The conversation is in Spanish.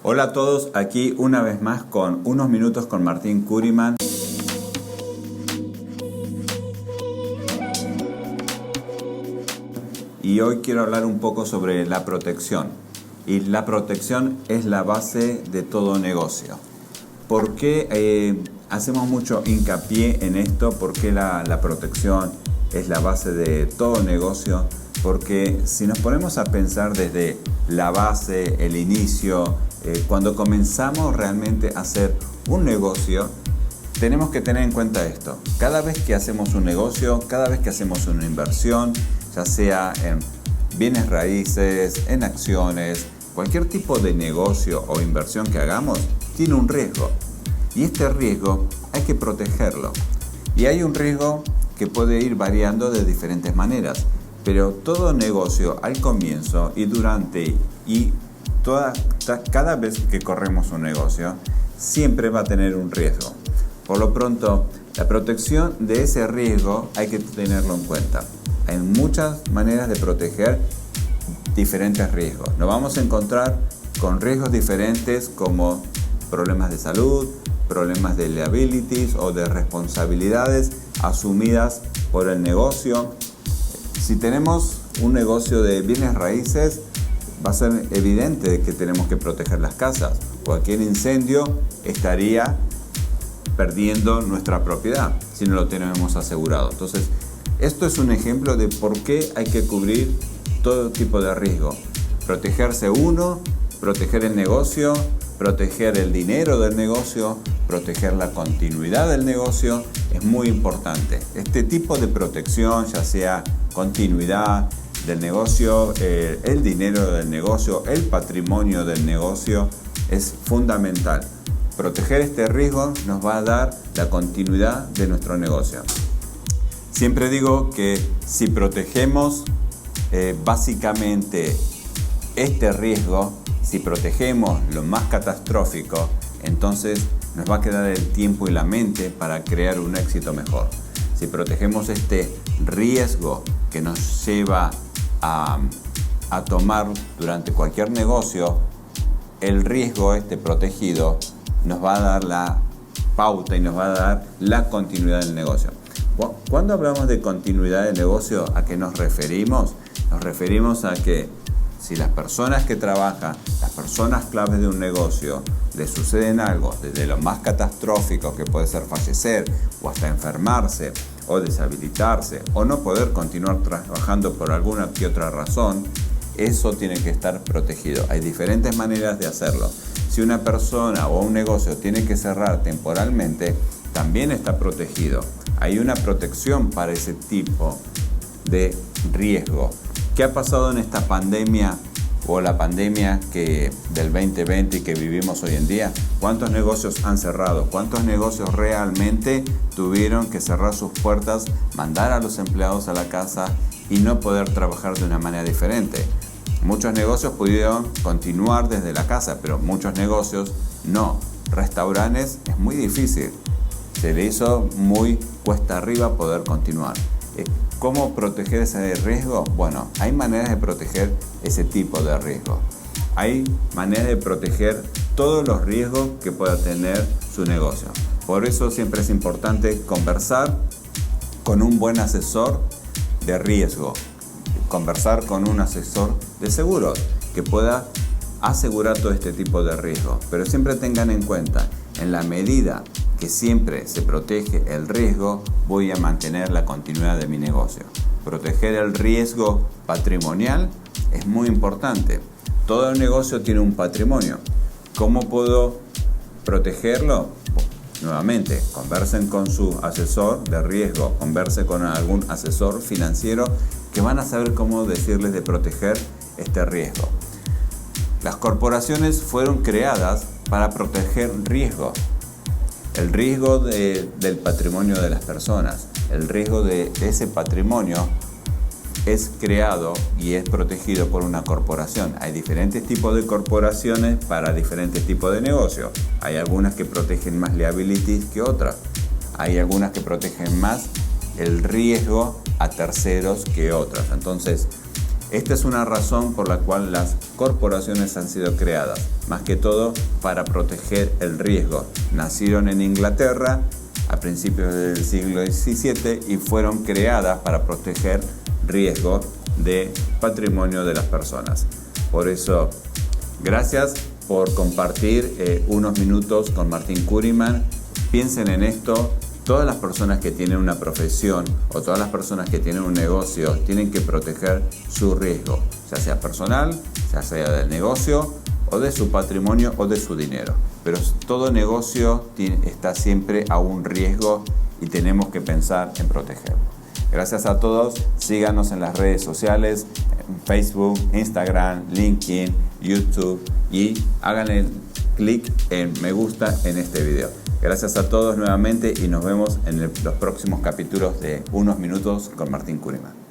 Hola a todos, aquí una vez más con Unos Minutos con Martín Curiman. Y hoy quiero hablar un poco sobre la protección. Y la protección es la base de todo negocio. ¿Por qué hacemos mucho hincapié en esto? ¿Por qué la protección es la base de todo negocio? Porque si nos ponemos a pensar desde la base, el inicio, cuando comenzamos realmente a hacer un negocio, tenemos que tener en cuenta esto. Cada vez que hacemos un negocio, cada vez que hacemos una inversión, ya sea en bienes raíces, en acciones, cualquier tipo de negocio o inversión que hagamos, tiene un riesgo. Y este riesgo hay que protegerlo. Y hay un riesgo que puede ir variando de diferentes maneras. Pero todo negocio al comienzo y durante y cada vez que corremos un negocio, siempre va a tener un riesgo. Por lo pronto, la protección de ese riesgo hay que tenerlo en cuenta. Hay muchas maneras de proteger diferentes riesgos. Nos vamos a encontrar con riesgos diferentes como problemas de salud, problemas de liabilities o de responsabilidades asumidas por el negocio. Si tenemos un negocio de bienes raíces, va a ser evidente que tenemos que proteger las casas. Cualquier incendio estaría perdiendo nuestra propiedad si no lo tenemos asegurado. Entonces, esto es un ejemplo de por qué hay que cubrir todo tipo de riesgo. Protegerse uno, proteger el negocio, proteger el dinero del negocio, proteger la continuidad del negocio, es muy importante. Este tipo de protección, ya sea continuidad del negocio, el dinero del negocio, el patrimonio del negocio, es fundamental. Proteger este riesgo nos va a dar la continuidad de nuestro negocio. Siempre digo que si protegemos básicamente este riesgo, si protegemos lo más catastrófico, entonces nos va a quedar el tiempo y la mente para crear un éxito mejor. Si protegemos este riesgo que nos lleva a tomar durante cualquier negocio, el riesgo protegido nos va a dar la pauta y nos va a dar la continuidad del negocio. Cuando hablamos de continuidad del negocio, ¿a qué nos referimos? Nos referimos a que si las personas que trabajan, las personas claves de un negocio, les suceden algo, desde lo más catastrófico que puede ser fallecer o hasta enfermarse o deshabilitarse o no poder continuar trabajando por alguna que otra razón, eso tiene que estar protegido. Hay diferentes maneras de hacerlo. Si una persona o un negocio tiene que cerrar temporalmente, también está protegido. Hay una protección para ese tipo de riesgo. ¿Qué ha pasado en esta pandemia o la pandemia del 2020 que vivimos hoy en día? ¿Cuántos negocios han cerrado? ¿Cuántos negocios realmente tuvieron que cerrar sus puertas, mandar a los empleados a la casa y no poder trabajar de una manera diferente? Muchos negocios pudieron continuar desde la casa, pero muchos negocios no. Restaurantes es muy difícil. Se le hizo muy cuesta arriba poder continuar. ¿Cómo proteger ese riesgo? Bueno, hay maneras de proteger ese tipo de riesgo. Hay maneras de proteger todos los riesgos que pueda tener su negocio. Por eso siempre es importante conversar con un buen asesor de riesgo. Conversar con un asesor de seguros que pueda asegurar todo este tipo de riesgo. Pero siempre tengan en cuenta, en la medida que siempre se protege el riesgo, voy a mantener la continuidad de mi negocio. Proteger el riesgo patrimonial es muy importante. Todo el negocio tiene un patrimonio. ¿Cómo puedo protegerlo? Nuevamente, conversen con su asesor de riesgo, conversen con algún asesor financiero que van a saber cómo decirles de proteger este riesgo. Las corporaciones fueron creadas para proteger riesgo. El riesgo del patrimonio de las personas, el riesgo de ese patrimonio es creado y es protegido por una corporación. Hay diferentes tipos de corporaciones para diferentes tipos de negocios. Hay algunas que protegen más liabilities que otras. Hay algunas que protegen más el riesgo a terceros que otras. Entonces, Esta es una razón por la cual las corporaciones han sido creadas, más que todo para proteger el riesgo. Nacieron en Inglaterra a principios del siglo XVII y fueron creadas para proteger riesgo de patrimonio de las personas. Por eso, gracias por compartir unos minutos con Martín Kuriman. Piensen en esto. Todas las personas que tienen una profesión o todas las personas que tienen un negocio tienen que proteger su riesgo, ya sea personal, ya sea del negocio o de su patrimonio o de su dinero. Pero todo negocio está siempre a un riesgo y tenemos que pensar en protegerlo. Gracias a todos. Síganos en las redes sociales, en Facebook, Instagram, LinkedIn, YouTube y háganle clic en me gusta en este video. Gracias a todos nuevamente y nos vemos en los próximos capítulos de Unos Minutos con Martín Kuriman.